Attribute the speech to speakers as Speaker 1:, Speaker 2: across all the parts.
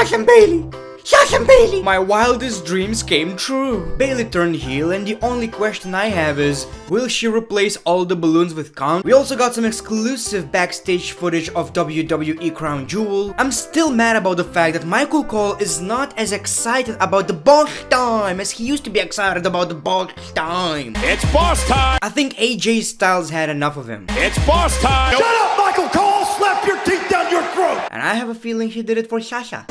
Speaker 1: Sasha and Bayley! Sasha and Bayley! My wildest dreams came true. Bayley turned heel, and the only question I have is, will she replace all the balloons with Kong? We also got some exclusive backstage footage of WWE Crown Jewel. I'm still mad about the fact that Michael Cole is not as excited about the bohsh time as he used to be excited about the bohsh time.
Speaker 2: It's boss time!
Speaker 1: I think AJ Styles had enough of him.
Speaker 2: It's boss time!
Speaker 3: Shut up, Michael Cole! Slap your teeth down your throat!
Speaker 1: And I have a feeling he did it for Sasha.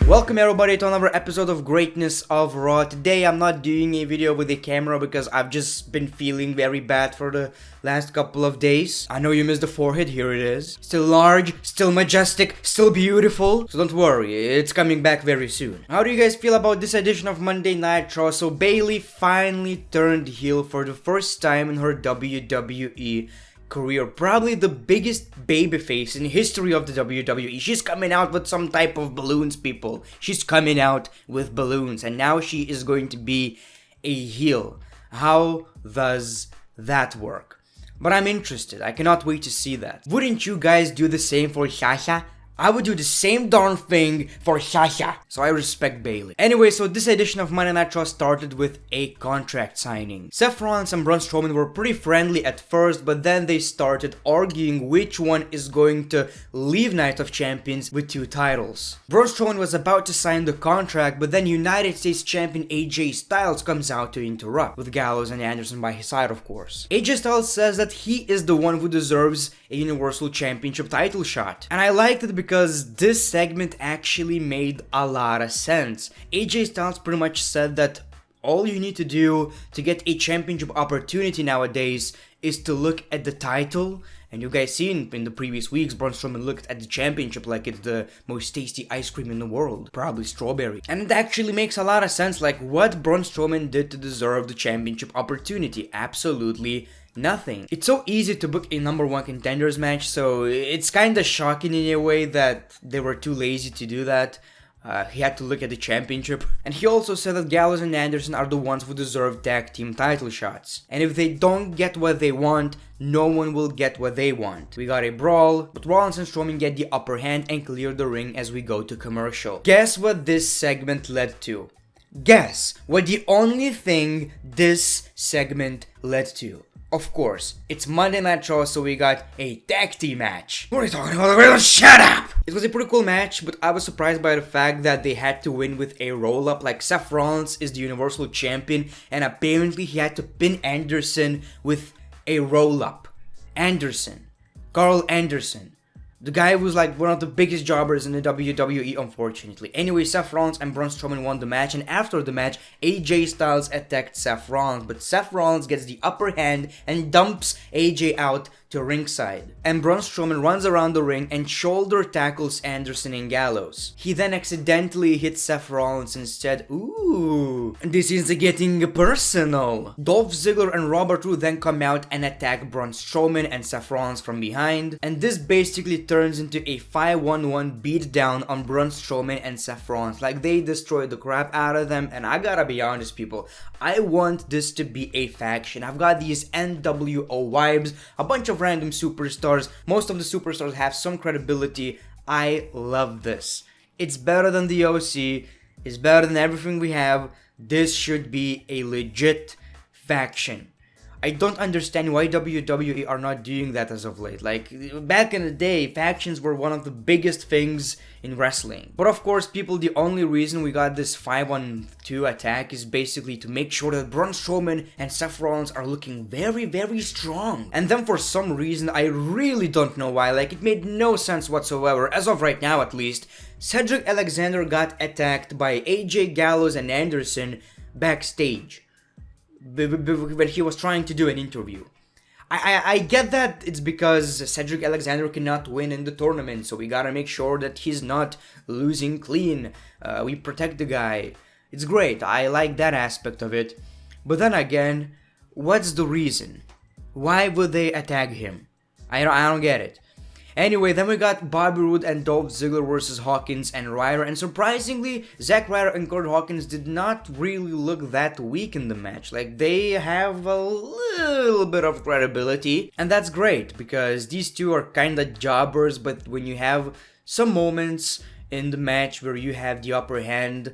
Speaker 1: Welcome everybody to another episode of Greatness of Raw. Today I'm not doing a video with a camera because I've just been feeling very bad for the last couple of days. I know you missed the forehead, here it is. Still large, still majestic, still beautiful. So don't worry, it's coming back very soon. How do you guys feel about this edition of Monday Night Raw? So Bayley finally turned heel for the first time in her WWE career, probably the biggest babyface in the history of the WWE. She's coming out with some type of balloons, people. She's coming out with balloons, and now she is going to be a heel. How does that work? But I'm interested. I cannot wait to see that. Wouldn't you guys do the same for Sasha? I would do the same darn thing for Sasha. So I respect Bayley. Anyway, so this edition of Monday Night Raw started with a contract signing. Seth Rollins and Braun Strowman were pretty friendly at first, but then they started arguing which one is going to leave Night of Champions with 2 titles. Braun Strowman was about to sign the contract, but then United States Champion AJ Styles comes out to interrupt, with Gallows and Anderson by his side, of course. AJ Styles says that he is the one who deserves a Universal Championship title shot. And I liked it because this segment actually made a lot of sense. AJ Styles pretty much said that all you need to do to get a championship opportunity nowadays is to look at the title. And you guys seen in the previous weeks, Braun Strowman looked at the championship like it's the most tasty ice cream in the world. Probably strawberry. And it actually makes a lot of sense, like what Braun Strowman did to deserve the championship opportunity. Absolutely nothing. It's so easy to book a number 1 contenders match, so it's kinda shocking in a way that they were too lazy to do that. He had to look at the championship. And he also said that Gallows and Anderson are the ones who deserve tag team title shots. And if they don't get what they want, no one will get what they want. We got a brawl, but Rollins and Strowman get the upper hand and clear the ring as we go to commercial. Guess what this segment led to? Guess what the only thing this segment led to? Of course, it's Monday Night Raw, so we got a tag team match. What are you talking about? Shut up! It was a pretty cool match, but I was surprised by the fact that they had to win with a roll-up. Like, Seth Rollins is the Universal Champion, and apparently he had to pin Anderson with a roll-up. Carl Anderson. The guy was like one of the biggest jobbers in the WWE, unfortunately. Anyway, Seth Rollins and Braun Strowman won the match, and after the match, AJ Styles attacked Seth Rollins, but Seth Rollins gets the upper hand and dumps AJ out to ringside. And Braun Strowman runs around the ring and shoulder tackles Anderson and Gallows. He then accidentally hits Seth Rollins instead. Ooh, this is getting personal. Dolph Ziggler and Robert Roode then come out and attack Braun Strowman and Seth Rollins from behind. And this basically turns into a 5-1-1 beatdown on Braun Strowman and Seth Rollins. Like, they destroyed the crap out of them, and I gotta be honest, people, I want this to be a faction. I've got these NWO vibes, a bunch of random superstars. Most of the superstars have some credibility. I love this. It's better than the OC. It's better than everything we have. This should be a legit faction. I don't understand why WWE are not doing that as of late. Like, back in the day, factions were one of the biggest things in wrestling. But of course, people, the only reason we got this 5-on-2 attack is basically to make sure that Braun Strowman and Seth Rollins are looking very, very strong. And then for some reason, I really don't know why, like, it made no sense whatsoever, as of right now at least, Cedric Alexander got attacked by AJ, Gallows, and Anderson backstage when he was trying to do an interview. I get that it's because Cedric Alexander cannot win in the tournament, so we gotta make sure that he's not losing clean. We protect the guy. It's great, I like that aspect of it. But then again, what's the reason? Why would they attack him? I don't get it. Anyway, then we got Bobby Roode and Dolph Ziggler versus Hawkins and Ryder, and surprisingly, Zack Ryder and Kurt Hawkins did not really look that weak in the match. Like, they have a little bit of credibility, and that's great, because these two are kinda jobbers, but when you have some moments in the match where you have the upper hand,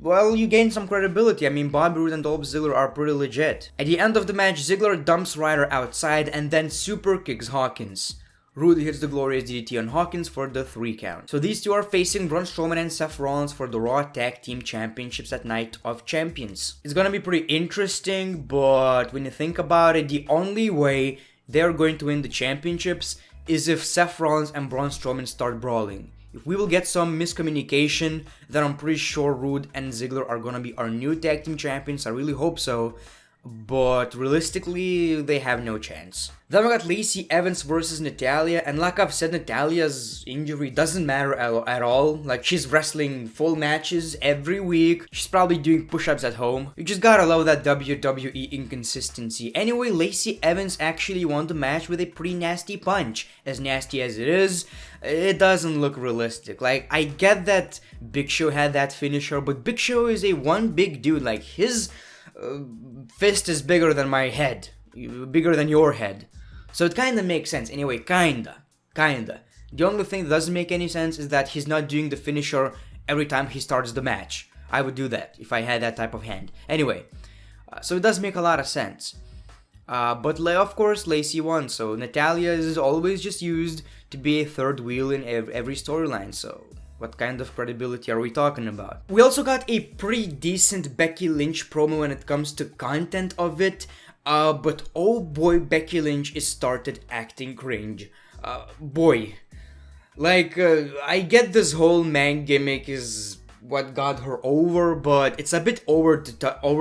Speaker 1: well, you gain some credibility. I mean, Bobby Roode and Dolph Ziggler are pretty legit. At the end of the match, Ziggler dumps Ryder outside and then super kicks Hawkins. Roode hits the glorious DDT on Hawkins for the 3 count. So these two are facing Braun Strowman and Seth Rollins for the Raw Tag Team Championships at Night of Champions. It's gonna be pretty interesting, but when you think about it, the only way they're going to win the championships is if Seth Rollins and Braun Strowman start brawling. If we will get some miscommunication, then I'm pretty sure Roode and Ziggler are gonna be our new tag team champions. I really hope so. But realistically, they have no chance. Then we got Lacey Evans versus Natalya, and like I've said, Natalya's injury doesn't matter at all. Like, she's wrestling full matches every week. She's probably doing push-ups at home. You just gotta love that WWE inconsistency. Anyway, Lacey Evans actually won the match with a pretty nasty punch. As nasty as it is, it doesn't look realistic. Like, I get that Big Show had that finisher, but Big Show is a one big dude. Like, his fist is bigger than my head, bigger than your head, so it kinda makes sense. Anyway, kinda. The only thing that doesn't make any sense is that he's not doing the finisher every time he starts the match. I would do that if I had that type of hand. Anyway, so it does make a lot of sense. But of course, Lacey won, so Natalya is always just used to be a third wheel in every storyline, so what kind of credibility are we talking about? We also got a pretty decent Becky Lynch promo when it comes to content of it, but oh boy, Becky Lynch is started acting cringe. Boy. Like, I get this whole man gimmick is what got her over, but it's a bit over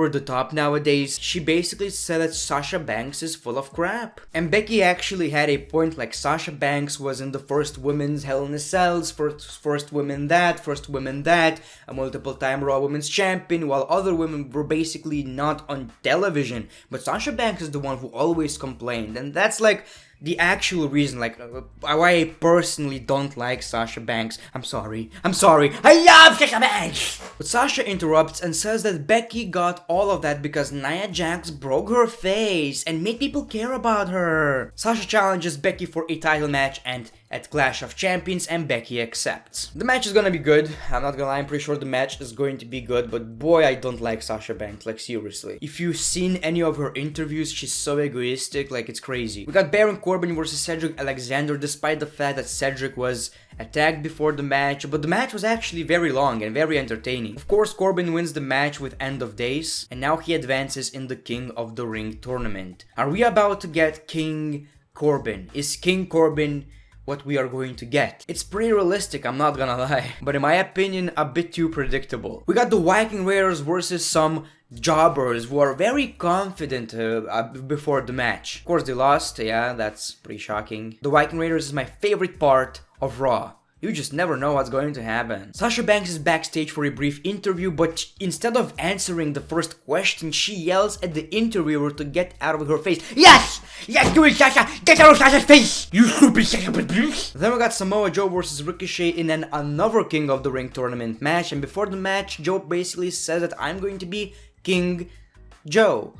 Speaker 1: the top nowadays. She basically said that Sasha Banks is full of crap. And Becky actually had a point, like Sasha Banks was in the first women's Hell in a Cells, first women that, a multiple time Raw Women's Champion, while other women were basically not on television. But Sasha Banks is the one who always complained, and that's like the actual reason, like, why I personally don't like Sasha Banks. I'm sorry, I love Sasha Banks! But Sasha interrupts and says that Becky got all of that because Nia Jax broke her face and made people care about her. Sasha challenges Becky for a title match and at Clash of Champions, and Becky accepts. The match is gonna be good. I'm not gonna lie, I'm pretty sure the match is going to be good, but boy, I don't like Sasha Banks, like seriously. If you've seen any of her interviews, she's so egoistic, like it's crazy. We got Baron Corbin versus Cedric Alexander, despite the fact that Cedric was attacked before the match, but the match was actually very long and very entertaining. Of course, Corbin wins the match with End of Days, and now he advances in the King of the Ring tournament. Are we about to get King Corbin? Is King Corbin what we are going to get? It's pretty realistic, I'm not gonna lie, but in my opinion, a bit too predictable. We got the Viking Raiders versus some jobbers who are very confident before the match. Of course, they lost, yeah, that's pretty shocking. The Viking Raiders is my favorite part of Raw. You just never know what's going to happen. Sasha Banks is backstage for a brief interview, but instead of answering the first question, she yells at the interviewer to get out of her face. Yes! Yes, do it, Sasha! Get out of Sasha's face! You stupid Sasha bitch! Then we got Samoa Joe versus Ricochet in another King of the Ring tournament match, and before the match, Joe basically says that I'm going to be King Joe.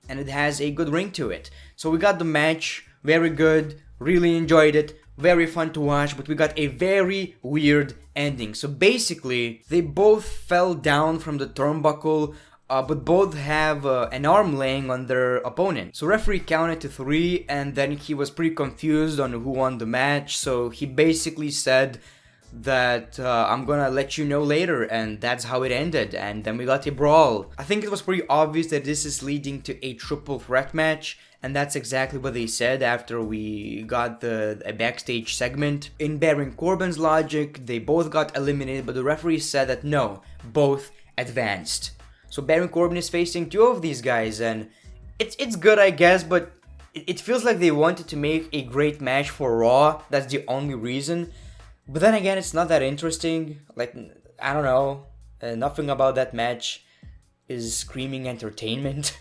Speaker 1: And it has a good ring to it. So we got the match, very good, really enjoyed it. Very fun to watch, but we got a very weird ending. So basically, they both fell down from the turnbuckle, but both have an arm laying on their opponent. So referee counted to 3, and then he was pretty confused on who won the match. So he basically said that I'm gonna let you know later, and that's how it ended. And then we got a brawl. I think it was pretty obvious that this is leading to a triple threat match. And that's exactly what they said after we got a backstage segment. In Baron Corbin's logic, they both got eliminated, but the referee said that no, both advanced. So Baron Corbin is facing 2 of these guys, and it's good, I guess, but it feels like they wanted to make a great match for Raw. That's the only reason. But then again, it's not that interesting. Like, I don't know, nothing about that match is screaming entertainment.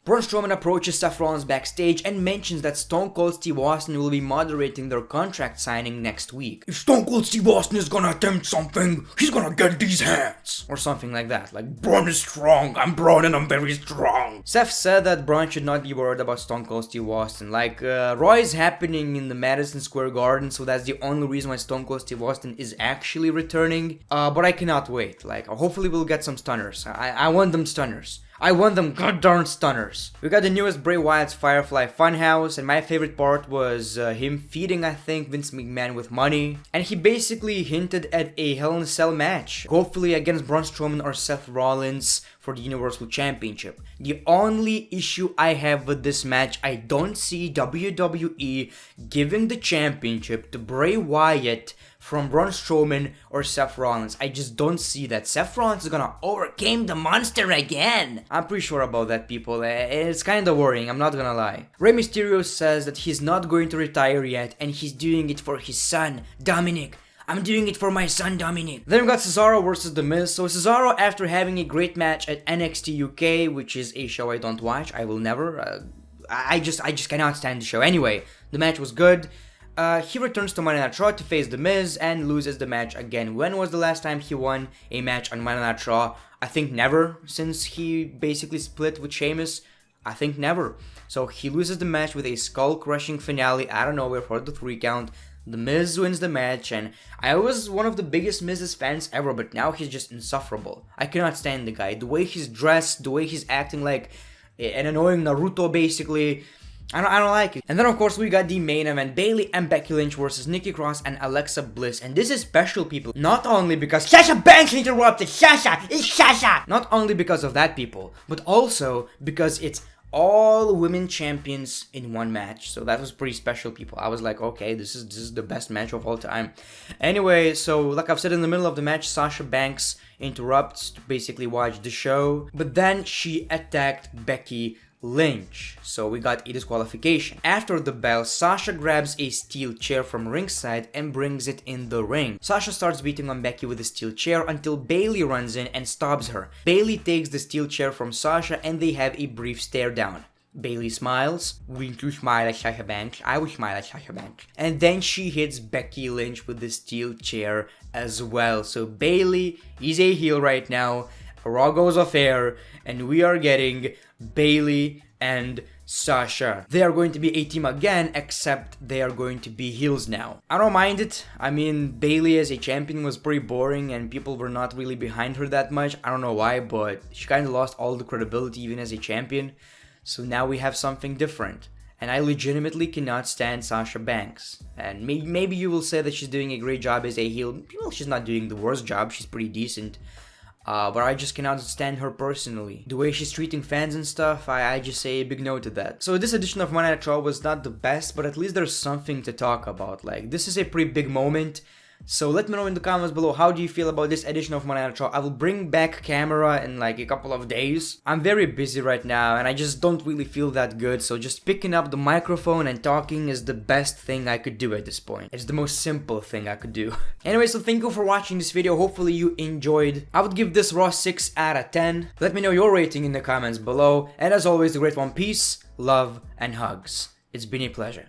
Speaker 1: Braun Strowman approaches Seth Rollins backstage and mentions that Stone Cold Steve Austin will be moderating their contract signing next week.
Speaker 3: If Stone Cold Steve Austin is gonna attempt something, he's gonna get these hands.
Speaker 1: Or something like that, like
Speaker 3: Braun is strong, I'm Braun and I'm very strong.
Speaker 1: Seth said that Braun should not be worried about Stone Cold Steve Austin. Like, Raw is happening in the Madison Square Garden, so that's the only reason why Stone Cold Steve Austin is actually returning. But I cannot wait. Like, hopefully we'll get some stunners. I want them stunners. I want them goddamn stunners. We got the newest Bray Wyatt's Firefly Funhouse, and my favorite part was him feeding, I think, Vince McMahon with money. And he basically hinted at a Hell in a Cell match, hopefully against Braun Strowman or Seth Rollins for the Universal Championship. The only issue I have with this match, I don't see WWE giving the championship to Bray Wyatt from Braun Strowman or Seth Rollins. I just don't see that. Seth Rollins is gonna overcome the monster again. I'm pretty sure about that, people. It's kinda worrying, I'm not gonna lie. Rey Mysterio says that he's not going to retire yet and he's doing it for his son, Dominic. I'm doing it for my son, Dominic. Then we got Cesaro versus The Miz. So Cesaro, after having a great match at NXT UK, which is a show I don't watch, I will never. I just cannot stand the show. Anyway, the match was good. He returns to Monday Night Raw to face The Miz and loses the match again. When was the last time he won a match on Monday Night Raw? I think never, since he basically split with Sheamus. I think never. So he loses the match with a skull-crushing finale out of nowhere for the 3 count. The Miz wins the match, and I was one of the biggest Miz's fans ever, but now he's just insufferable. I cannot stand the guy. The way he's dressed, the way he's acting like an annoying Naruto, basically. I don't like it. And then of course we got the main event, Bayley and Becky Lynch versus Nikki Cross and Alexa Bliss. And this is special, people. Not only because Sasha Banks interrupted. Sasha! It's Sasha! Not only because of that, people, but also because it's all women champions in one match. So that was pretty special, people. I was like, okay, this is the best match of all time. Anyway, so like I've said, in the middle of the match, Sasha Banks interrupts to basically watch the show, but then she attacked Becky Lynch, so we got a disqualification. After the bell, Sasha grabs a steel chair from ringside and brings it in the ring. Sasha starts beating on Becky with a steel chair until Bayley runs in and stops her. Bayley takes the steel chair from Sasha and they have a brief stare down. Bayley smiles. Will you smile at Sasha Banks? I will smile at Sasha Banks. And then she hits Becky Lynch with the steel chair as well. So Bayley is a heel right now. Raw goes off air, and we are getting Bayley and Sasha. They are going to be a team again, except they are going to be heels now. I don't mind it. I mean, Bayley as a champion was pretty boring and people were not really behind her that much. I don't know why, but she kind of lost all the credibility even as a champion. So now we have something different. And I legitimately cannot stand Sasha Banks. And maybe you will say that she's doing a great job as a heel. Well, she's not doing the worst job. She's pretty decent. But I just cannot stand her personally. The way she's treating fans and stuff, I just say a big no to that. So this edition of Monday Night Raw was not the best, but at least there's something to talk about. Like, this is a pretty big moment. So let me know in the comments below, how do you feel about this edition of Monday Night Raw? I will bring back camera in like a couple of days. I'm very busy right now and I just don't really feel that good. So just picking up the microphone and talking is the best thing I could do at this point. It's the most simple thing I could do. Anyway, so thank you for watching this video. Hopefully you enjoyed. I would give this Raw 6 out of 10. Let me know your rating in the comments below. And as always, the great one, peace, love, and hugs. It's been a pleasure.